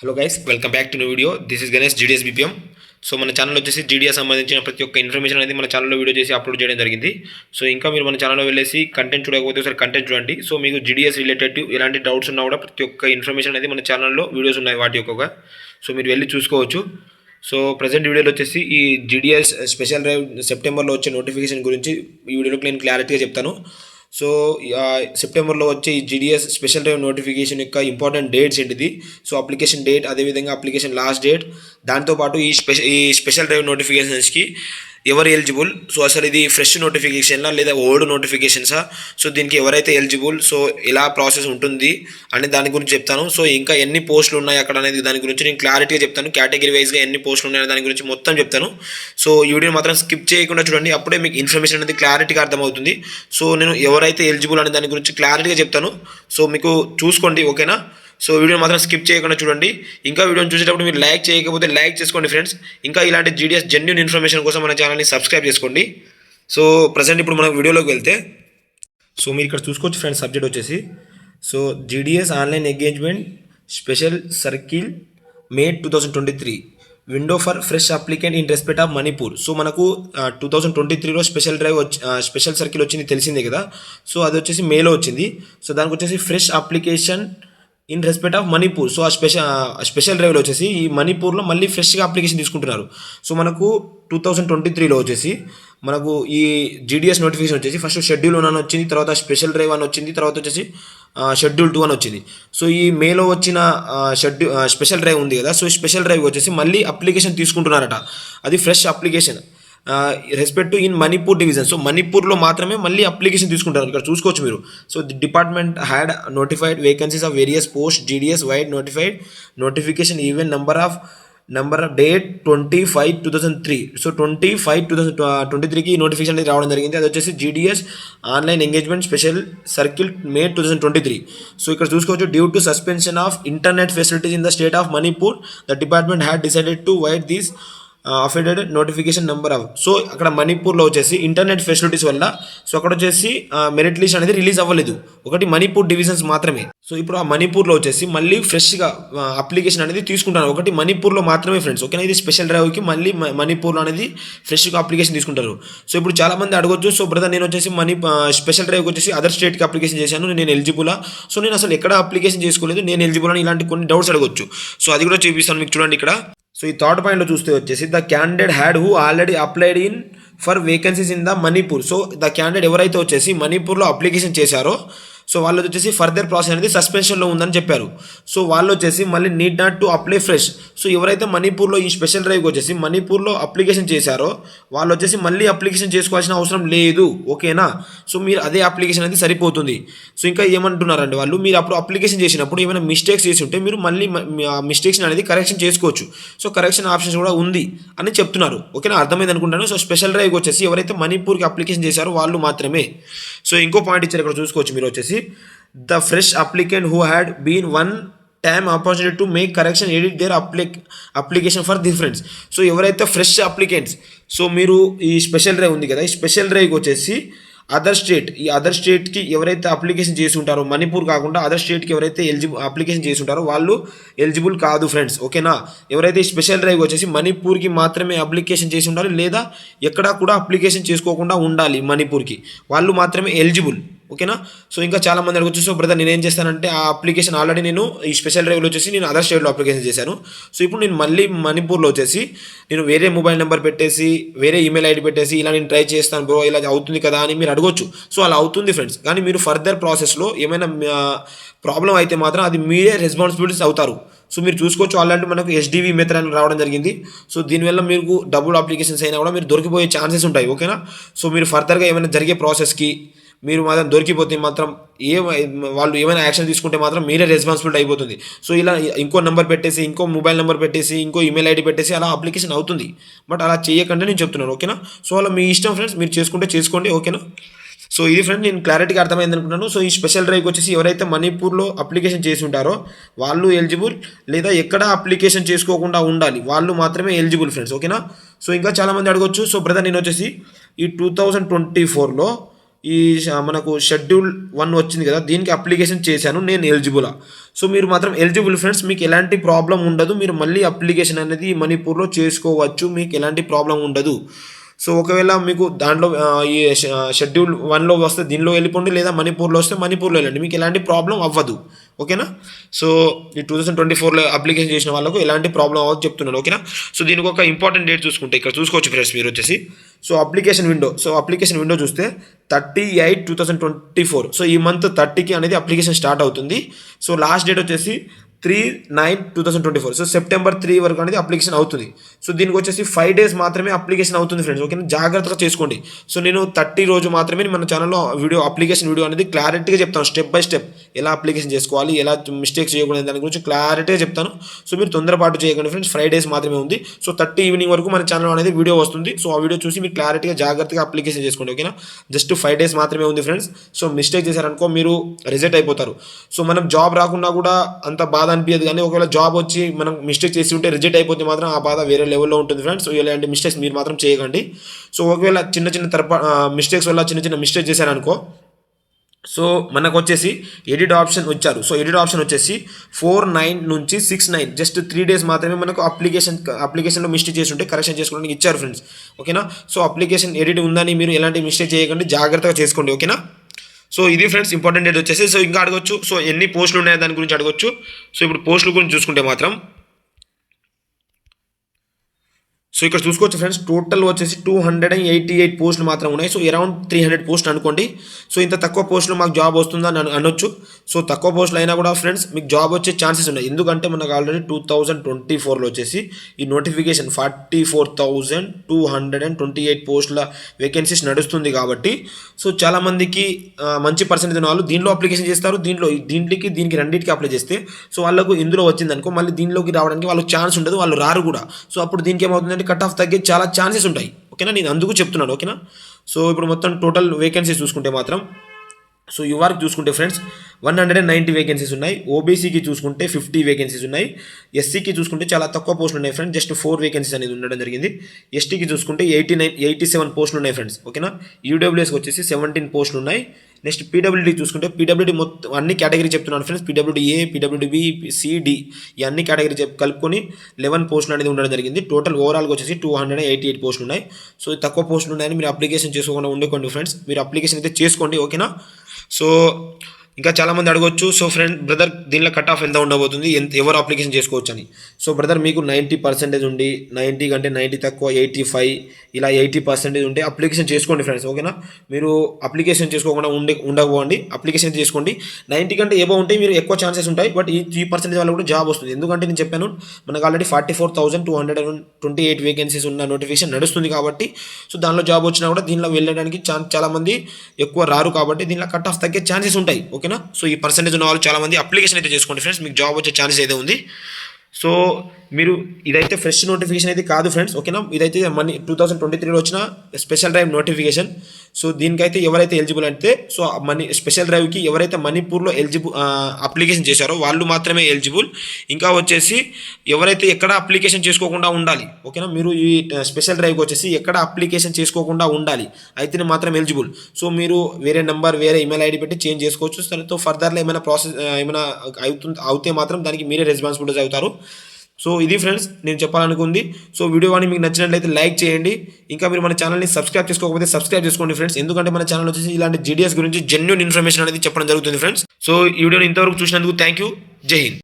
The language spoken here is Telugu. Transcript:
Hello guys, welcome back to new video. This is Ganesh, GDS BPM. So మన ఛానల్ వచ్చేసి జీడిఎస్ సంబంధించిన ప్రతి ఒక్క ఇన్ఫర్మేషన్ అనేది మన ఛానల్లో వీడియో చేసి అప్లోడ్ చేయడం జరిగింది. సో ఇంకా మీరు మన ఛానల్లో వెళ్ళేసి కంటెంట్ చూడకపోతే ఒకసారి కంటెంట్ చూడండి. సో మీకు జీడిఎస్ రిలేటెడ్ ఎలాంటి డౌట్స్ ఉన్నా కూడా ప్రతి ఒక్క ఇన్ఫర్మేషన్ అనేది మన ఛానల్లో వీడియోస్ ఉన్నాయి వాటి యొక్క. సో మీరు వెళ్ళి చూసుకోవచ్చు. సో ప్రజెంట్ వీడియోలో వచ్చేసి ఈ జీడిఎస్ స్పెషల్ డ్రైవ్ సెప్టెంబర్లో వచ్చే నోటిఫికేషన్ గురించి ఈ వీడియోలో నేను క్లారిటీగా చెప్తాను. సో సెప్టెంబర్లో వచ్చే ఈ జీడిఎస్ స్పెషల్ డ్రైవ్ నోటిఫికేషన్ యొక్క ఇంపార్టెంట్ డేట్స్ ఏంటిది, సో అప్లికేషన్ డేట్, అదేవిధంగా అప్లికేషన్ లాస్ట్ డేట్, దాంతోపాటు ఈ స్పెషల్ డ్రైవ్ నోటిఫికేషన్స్కి ఎవరు ఎలిజిబుల్, సో అసలు ఇది ఫ్రెష్ నోటిఫికేషన్లా లేదా ఓల్డ్ నోటిఫికేషన్సా, సో దీనికి ఎవరైతే ఎలిజిబుల్, సో ఎలా ప్రాసెస్ ఉంటుంది అనే దాని గురించి చెప్తాను. సో ఇంకా ఎన్ని పోస్టులు ఉన్నాయి అక్కడ అనేది దాని గురించి నేను క్లారిటీగా చెప్తాను. కేటగిరీ వైజ్గా ఎన్ని పోస్టులు ఉన్నాయో దాని గురించి మొత్తం చెప్తాను. సో ఈ వీడియో మాత్రం స్కిప్ చేయకుండా చూడండి, అప్పుడే మీకు ఇన్ఫర్మేషన్ అనేది క్లారిటీగా అర్థమవుతుంది. సో నేను ఎవరైతే ఎలిజిబుల్ అనే దాని గురించి క్లారిటీగా చెప్తాను. సో మీకు చూసుకోండి, ఓకేనా. సో వీడియో మాత్రం స్కిప్ చేయకుండా చూడండి. ఇంకా వీడియోని చూసేటప్పుడు మీరు లైక్ చేయకపోతే లైక్ చేసుకోండి ఫ్రెండ్స్. ఇంకా ఇలాంటి జీడిఎస్ జెన్యూన్ ఇన్ఫర్మేషన్ కోసం మన ఛానల్ని సబ్స్క్రైబ్ చేసుకోండి. సో ప్రజెంట్ ఇప్పుడు మనం వీడియోలోకి వెళ్తే, సో మీరు ఇక్కడ చూసుకోవచ్చు ఫ్రెండ్స్, సబ్జెక్ట్ వచ్చేసి so GDS online engagement special circle May 2023 window for fresh applicant in respect of Manipur. So మనకు 2023లో స్పెషల్ డ్రైవ్ స్పెషల్ సర్కిల్ వచ్చింది తెలిసిందే కదా. సో అది వచ్చేసి మేలో వచ్చింది. సో దానికి వచ్చేసి fresh application in respect of Manipur. So ఆ స్పెషల్ డ్రైవ్లో వచ్చేసి ఈ మణిపూర్లో మళ్ళీ ఫ్రెష్గా అప్లికేషన్ తీసుకుంటున్నారు. సో మనకు 2023లో వచ్చేసి మనకు ఈ జీడిఎస్ నోటిఫికేషన్ వచ్చేసి ఫస్ట్ షెడ్యూల్ 1 అని వచ్చింది, తర్వాత స్పెషల్ డ్రైవ్ అని వచ్చింది, తర్వాత వచ్చేసి షెడ్యూల్ 2 అని వచ్చింది. సో ఈ మేలో వచ్చిన స్పెషల్ డ్రైవ్ ఉంది కదా, సో స్పెషల్ డ్రైవ్ వచ్చేసి మళ్ళీ అప్లికేషన్ తీసుకుంటున్నారట. అది fresh application respect in Manipur division. So మణిపూర్లో మాత్రమే మళ్ళీ అప్లికేషన్ తీసుకుంటారు. ఇక్కడ చూసుకోవచ్చు మీరు. So the department had notified vacancies of various post GDS vide notified notification even number of date 25/2003. So 25/2023కి నోటిఫికేషన్ అనేది రావడం జరిగింది. అది వచ్చేసి GDS online engagement special circle May 2023. So ఇక్కడ చూసుకోవచ్చు, due to suspension of internet facilities in the state of Manipur the department had decided to vide these affected notification number of. So అక్కడ మణిపూర్లో వచ్చేసి ఇంటర్నెట్ ఫెసిలిటీస్ వల్ల సో అక్కడ వచ్చేసి మెరిట్ లిస్ట్ అనేది రిలీజ్ అవ్వలేదు, ఒకటి మణిపూర్ డివిజన్స్ మాత్రమే. సో ఇప్పుడు ఆ మణిపూర్లో వచ్చేసి మళ్ళీ ఫ్రెష్గా అప్లికేషన్ అనేది తీసుకుంటారు, ఒకటి మణిపూర్లో మాత్రమే ఫ్రెండ్స్, ఓకేనా. ఇది స్పెషల్ డ్రైవ్కి మళ్ళీ మణిపూర్లో అనేది ఫ్రెష్గా అప్లికేషన్ తీసుకుంటారు. సో ఇప్పుడు చాలామంది అడగొచ్చు, సో బ్రదర్ నేను వచ్చేసి స్పెషల్ డ్రైవ్కి వచ్చేసి అదర్ స్టేట్కి అప్లికేషన్ చేశాను, నేను ఎలిజిబులా, సో నేను అసలు ఎక్కడ అప్లికేషన్ చేసుకోలేదు, నేను ఎలిజిబుల్ అని ఇలాంటి కొన్ని డౌట్స్ అడగొచ్చు. సో అది కూడా చూపిస్తాను మీకు, చూడండి ఇక్కడ. సో ఈ థర్డ్ పాయింట్లో చూస్తే వచ్చేసి the candidate had who already applied in for vacancies in the Manipur. So the candidate ఎవరైతే వచ్చేసి మణిపూర్లో అప్లికేషన్ చేశారో సో వాళ్ళు వచ్చేసి ఫర్దర్ ప్రాసెస్ అనేది సస్పెన్షన్లో ఉందని చెప్పారు. సో వాళ్ళు వచ్చేసి మళ్ళీ need not to apply fresh. So ఎవరైతే మణిపూర్లో ఈ స్పెషల్ డ్రైవ్కి వచ్చేసి మణిపూర్లో అప్లికేషన్ చేశారో వాళ్ళు వచ్చేసి మళ్ళీ అప్లికేషన్ చేసుకోవాల్సిన అవసరం లేదు, ఓకేనా. సో మీరు అదే అప్లికేషన్ అనేది సరిపోతుంది. సో ఇంకా ఏమంటున్నారండి వాళ్ళు, మీరు అప్పుడు అప్లికేషన్ చేసినప్పుడు ఏమైనా మిస్టేక్స్ చేసి ఉంటే మీరు మళ్ళీ మిస్టేక్స్ అనేది కరెక్షన్ చేసుకోవచ్చు. సో కరెక్షన్ ఆప్షన్స్ కూడా ఉంది అని చెప్తున్నారు, ఓకేనా. అర్థమైంది అనుకుంటాను. సో స్పెషల్ డ్రైవ్కి వచ్చేసి ఎవరైతే మణిపూర్కి అప్లికేషన్ చేశారో వాళ్ళు మాత్రమే. సో ఇంకో పాయింట్ ఇచ్చారు ఇక్కడ చూసుకోవచ్చు మీరు, వచ్చేసి the fresh applicant who had been one time opportunity to make correction edit their application for difference. So ఎవరైతే ఫ్రెష్ అప్లికెంట్స్, సో మీరు ఈ స్పెషల్ డ్రైవ్ ఉంది కదా, ఈ స్పెషల్ డ్రైవ్కి వచ్చేసి ఈ అదర్ స్టేట్కి ఎవరైతే అప్లికేషన్ చేసి ఉంటారో, మణిపూర్ కాకుండా అదర్ స్టేట్కి ఎవరైతే అప్లికేషన్ చేసి ఉంటారో వాళ్ళు ఎలిజిబుల్ కాదు ఫ్రెండ్స్, ఓకేనా. ఎవరైతే ఈ స్పెషల్ డ్రైవ్ వచ్చేసి మణిపూర్కి మాత్రమే అప్లికేషన్ చేసి ఉండాలి, లేదా ఎక్కడా కూడా అప్లికేషన్ చేసుకోకుండా ఉండాలి మణిపూర్కి, వాళ్ళు మాత్రమే ఎలిజిబుల్, ఓకేనా. సో ఇంకా చాలా మంది అడగచ్చు, సో బ్రదర్ నేను ఏం చేస్తానంటే ఆ అప్లికేషన్ ఆల్రెడీ నేను ఈ స్పెషల్ డ్రైవ్లో వచ్చేసి నేను అదర్ స్టేట్లో అప్లికేషన్ చేశాను. సో ఇప్పుడు నేను మళ్ళీ మణిపూర్లో వచ్చేసి నేను వేరే మొబైల్ నెంబర్ పెట్టేసి వేరే ఈమెయిల్ ఐడి పెట్టేసి ఇలా నేను ట్రై చేస్తాను బ్రో, ఇలా అవుతుంది కదా అని మీరు అడగొచ్చు. సో అలా అవుతుంది ఫ్రెండ్స్, కానీ మీరు ఫర్దర్ ప్రాసెస్లో ఏమైనా ప్రాబ్లం అయితే మాత్రం అది మీరే రెస్పాన్సిబిలిటీస్ అవుతారు. సో మీరు చూసుకోవచ్చు, ఆల్రెడీ మనకు ఎస్డివి మెథడ్ అని రావడం జరిగింది. సో దీనివల్ల మీకు డబుల్ అప్లికేషన్స్ అయినా కూడా మీరు దొరికిపోయే ఛాన్సెస్ ఉంటాయి, ఓకేనా. సో మీరు ఫర్దర్గా ఏమైనా జరిగే ప్రాసెస్కి మీరు మాత్రం దొరికిపోతే మాత్రం వాళ్ళు ఏమైనా యాక్షన్ తీసుకుంటే మాత్రం మీరే రెస్పాన్సిబిలిటీ అయిపోతుంది. సో ఇలా ఇంకో నెంబర్ పెట్టేసి, ఇంకో మొబైల్ నెంబర్ పెట్టేసి, ఇంకో ఈమెయిల్ ఐడి పెట్టేసి అలా అప్లికేషన్ అవుతుంది. బట్ అలా చేయకండి నేను చెప్తున్నాను, ఓకేనా. సో అలా మీ ఇష్టం ఫ్రెండ్స్, మీరు చేసుకుంటే చేసుకోండి, ఓకేనా. సో ఇది ఫ్రెండ్ నేను క్లారిటీగా అర్థమైంది అనుకుంటున్నాను. సో ఈ స్పెషల్ డ్రైవ్కి వచ్చేసి ఎవరైతే మణిపూర్లో అప్లికేషన్ చేసి ఉంటారో వాళ్ళు ఎలిజిబుల్, లేదా ఎక్కడ అప్లికేషన్ చేసుకోకుండా ఉండాలి వాళ్ళు మాత్రమే ఎలిజిబుల్ ఫ్రెండ్స్, ఓకేనా. సో ఇంకా చాలామంది అడగొచ్చు, సో బ్రదర్ నేను వచ్చేసి ఈ 2024లో ఈ మనకు షెడ్యూల్ 1 వచ్చింది కదా, దీనికి అప్లికేషన్ చేశాను, నేను ఎలిజిబులా? సో మీరు మాత్రం ఎలిజిబుల్ ఫ్రెండ్స్, మీకు ఎలాంటి ప్రాబ్లం ఉండదు. మీరు మళ్ళీ అప్లికేషన్ అనేది మణిపూర్లో చేసుకోవచ్చు, మీకు ఎలాంటి ప్రాబ్లం ఉండదు. సో ఒకవేళ మీకు దాంట్లో ఈ షెడ్యూల్ 1లో వస్తే దీనిలో వెళ్ళిపోండి, లేదా మణిపూర్లో వస్తే మణిపూర్లో వెళ్ళండి, మీకు ఎలాంటి ప్రాబ్లం అవ్వదు. ఓకేనా? సో ఈ 2024లో అప్లికేషన్ చేసిన వాళ్ళకు ఎలాంటి ప్రాబ్లం అవ్వదు చెప్తున్నాను. ఓకేనా? సో దీనికి ఒక ఇంపార్టెంట్ డేట్ చూసుకుంటే ఇక్కడ చూసుకోవచ్చు ఫ్రెండ్స్ మీరు వచ్చేసి. సో అప్లికేషన్ విండో చూస్తే 30/8/2024. సో ఈ మంత్ 30కి అనేది అప్లికేషన్ స్టార్ట్ అవుతుంది. సో లాస్ట్ డేట్ వచ్చేసి 3/9/2024. సో సెప్టెంబర్ 3 వరకు అనేది అప్లికేషన్ అవుతుంది. సో దీనికి వచ్చేసి 5 days మాత్రమే అప్లికేషన్ అవుతుంది ఫ్రెండ్స్. ఓకేనా? జాగ్రత్తగా చేసుకోండి. సో నేను 30 రోజు మాత్రమే మన ఛానల్లో అప్లికేషన్ వీడియో అనేది క్లారిటీగా చెప్తాను, స్టెప్ బై స్టెప్ ఎలా అప్లికేషన్ చేసుకోవాలి, ఎలా మిస్టేక్స్ చేయకూడదు దాని గురించి క్లారిటీగా చెప్తాను. సో మీరు తొందరపాటు చేయకండి ఫ్రెండ్స్, 5 days మాత్రమే ఉంది. సో 30 ఈవినింగ్ వరకు మన ఛానల్ అనేది వీడియో వస్తుంది. సో ఆ వీడియో చూసి మీరు క్లారిటీగా జాగ్రత్తగా అప్లికేషన్ చేసుకోండి. ఓకేనా? జస్ట్ 5 days మాత్రమే ఉంది ఫ్రెండ్స్. సో మిస్టేక్ చేశారనుకో మీరు రిజెక్ట్ అయిపోతారు. సో మనం జాబ్ రాకుండా కూడా అంత బాధ అనిపించదు, కానీ ఒకవేళ జాబ్ వచ్చి మనం మిస్టేక్ చేసి ఉంటే రిజెక్ట్ అయిపోతే మాత్రం ఆ బాధ వేరే లెవెల్లో ఉంటుంది ఫ్రెండ్స్. సో ఇలాంటి మిస్టేక్స్ మీరు మాత్రం చేయకండి. సో ఒకవేళ మిస్టేక్స్ వల్ల చిన్న మిస్టేక్ చేశారనుకో, సో మనకు వచ్చేసి ఎడిట్ ఆప్షన్ వచ్చారు. సో ఎడిట్ ఆప్షన్ వచ్చేసి 4/9 నుంచి 6/9, జస్ట్ 3 days మాత్రమే మనకు అప్లికేషన్లో మిస్టేక్ చేసి ఉంటే కరెక్షన్ చేసుకోవడానికి ఇచ్చారు ఫ్రెండ్స్. ఓకేనా? సో అప్లికేషన్ ఎడిట్ ఉందని మీరు ఎలాంటి మిస్టేక్ చేయకండి, జాగ్రత్తగా చేసుకోండి. ఓకేనా? సో ఇది ఫ్రెండ్స్ ఇంపార్టెంట్ డేట్ వచ్చేసి. సో ఇంకా అడగొచ్చు, సో ఎన్ని పోస్టులు ఉన్నాయో దాని గురించి అడగొచ్చు. సో ఇప్పుడు పోస్టుల గురించి చూసుకుంటే మాత్రం, సో ఇక్కడ చూసుకోవచ్చు ఫ్రెండ్స్, టోటల్ వచ్చేసి 288 పోస్టులు మాత్రం ఉన్నాయి. సో అరౌండ్ 300 పోస్టులు అనుకోండి. సో ఇంత తక్కువ పోస్టులు మాకు జాబ్ వస్తుందని అనొచ్చు. సో తక్కువ పోస్టులు అయినా కూడా ఫ్రెండ్స్ మీకు జాబ్ వచ్చే ఛాన్సెస్ ఉన్నాయి. ఎందుకంటే మనకు ఆల్రెడీ 2024లో వచ్చేసి ఈ నోటిఫికేషన్ 44,228 పోస్టుల వేకెన్సీస్ నడుస్తుంది కాబట్టి, సో చాలామందికి మంచి పర్సెంటేజ్ ఉన్న వాళ్ళు దీనిలో అప్లికేషన్ చేస్తారు. దీనికి రెండింటికి అప్లై చేస్తే సో వాళ్ళకు ఇందులో వచ్చింది అనుకో, మళ్ళీ దీనిలోకి రావడానికి వాళ్ళకి ఛాన్స్ ఉండదు, వాళ్ళు రారు కూడా. సో అప్పుడు దీనికి ఏమవుతుందంటే కట్ ఆఫ్ తగ్గే చాలా ఛాన్సెస్ ఉంటాయి. ఓకేనా? నేను అందుకు చెప్తున్నాను. ఓకేనా? సో ఇప్పుడు మొత్తం టోటల్ వేకెన్సీస్ చూసుకుంటే మాత్రం, సో యువర్కి చూసుకుంటే ఫ్రెండ్స్ 190 వేకెన్సీస్ ఉన్నాయి. ఓబీసీకి చూసుకుంటే 50 వేకెన్సీస్ ఉన్నాయి. ఎస్సీకి చూసుకుంటే చాలా తక్కువ పోస్టులు ఉన్నాయి ఫ్రెండ్స్, జస్ట్ 4 వేకెన్సీస్ అనేది ఉండడం జరిగింది. ఎస్టీకి చూసుకుంటే 87 పోస్టులు ఉన్నాయి ఫ్రెండ్స్. ఓకేనా? ఈడబ్ల్యూఎస్కి వచ్చేసి 17 పోస్టులు ఉన్నాయి. నెక్స్ట్ పీడబ్ల్యూడీ చూసుకుంటే, పీడబ్ల్యూడీ మొత్తం అన్ని కేటగిరీ చెప్తున్నాను ఫ్రెండ్స్, పీడబ్ల్యూడీ ఏ, పీడబ్ల్యూడీ సిడి ఈ అన్ని కేటగిరీ కలుపుకొని 11 పోస్టులు అనేది ఉండడం జరిగింది. టోటల్ ఓవరాల్గా వచ్చేసి 288 పోస్టులు ఉన్నాయి. సో తక్కువ పోస్టులు ఉన్నాయని మీరు అప్లికేషన్ చేసుకోకుండా ఉండకండి ఫ్రెండ్స్, మీరు అప్లికేషన్ అయితే చేసుకోండి. ఓకేనా? సో ఇంకా చాలామంది అడగవచ్చు, సో బ్రదర్ దీనిలో కట్ ఆఫ్ ఎంత ఉండబోతుంది, ఎవరు అప్లికేషన్ చేసుకోవచ్చు అని. సో బ్రదర్ మీకు 90% ఉండి, 90 కంటే 90 తక్కువ 85 ఇలా 80% ఉంటే అప్లికేషన్ చేసుకోండి ఫ్రెండ్స్. ఓకేనా? మీరు అప్లికేషన్ చేసుకోకుండా ఉండకపోండి, అప్లికేషన్ చేసుకోండి. 90 కంటే ఏవో ఉంటే మీరు ఎక్కువ ఛాన్సెస్ ఉంటాయి, బట్ ఈ 3% వల్ల కూడా జాబ్ వస్తుంది. ఎందుకంటే నేను చెప్పాను మనకు ఆల్రెడీ 44,228 వేకెన్సీస్ ఉన్న నోటిఫికేషన్ నడుస్తుంది కాబట్టి, సో దానిలో జాబ్ వచ్చినా కూడా దీనిలో వెళ్ళడానికి చాలామంది ఎక్కువ రారు కాబట్టి దీనిలో కట్ ఆఫ్ తగ్గే ఛాన్సెస్ ఉంటాయి. ఓకేనా? సో ఈ పర్సెంటేజ్ ఉన్న వాళ్ళు చాలామంది అప్లికేషన్ అయితే చేసుకోండి ఫ్రెండ్స్, మీకు జాబ్ వచ్చే ఛాన్సెస్ అయితే ఉంది. సో మీరు ఇదైతే ఫ్రెష్ నోటిఫికేషన్ అయితే కాదు ఫ్రెండ్స్. ఓకేనా? ఇదైతే 2023లో వచ్చిన స్పెషల్ డ్రైవ్ నోటిఫికేషన్. సో దీనికైతే ఎవరైతే ఎలిజిబుల్ అంటే, సో స్పెషల్ డ్రైవ్కి ఎవరైతే మణిపూర్లో అప్లికేషన్ చేశారో వాళ్ళు మాత్రమే ఎలిజిబుల్. ఇంకా వచ్చేసి ఎవరైతే ఎక్కడ అప్లికేషన్ చేసుకోకుండా ఉండాలి. ఓకేనా? మీరు ఈ స్పెషల్ డ్రైవ్కి వచ్చేసి ఎక్కడ అప్లికేషన్ చేసుకోకుండా ఉండాలి అయితేనే మాత్రం ఎలిజిబుల్. సో మీరు వేరే నెంబర్, వేరే ఈమెయిల్ ఐడి పెట్టి చేంజ్ చేసుకోవచ్చు. దానితో ఫర్దర్లో ఏమైనా ప్రాసెస్ ఏమైనా అవుతే మాత్రం దానికి మీరే రెస్పాన్సిబిలిటీస్ అవుతారు. సో ఇది ఫ్రెండ్స్ నేను చెప్పాలనుకుంది. సో వీడియో కానీ మీకు నచ్చినట్లయితే లైక్ చేయండి. ఇంకా మీరు మన ఛానల్ని సబ్స్క్రైబ్ చేసుకోకపోతే సబ్స్క్రైబ్ చేసుకోండి ఫ్రెండ్స్, ఎందుకంటే మన ఛానల్ వచ్చేసి ఇలాంటి జీడిఎస్ గురించి జెన్యూన్ ఇన్ఫర్మేషన్ అనేది చెప్పడం జరుగుతుంది ఫ్రెండ్స్. సో ఈ వీడియోని ఇంతవరకు చూసినందుకు థ్యాంక్ యూ. జై హింద్.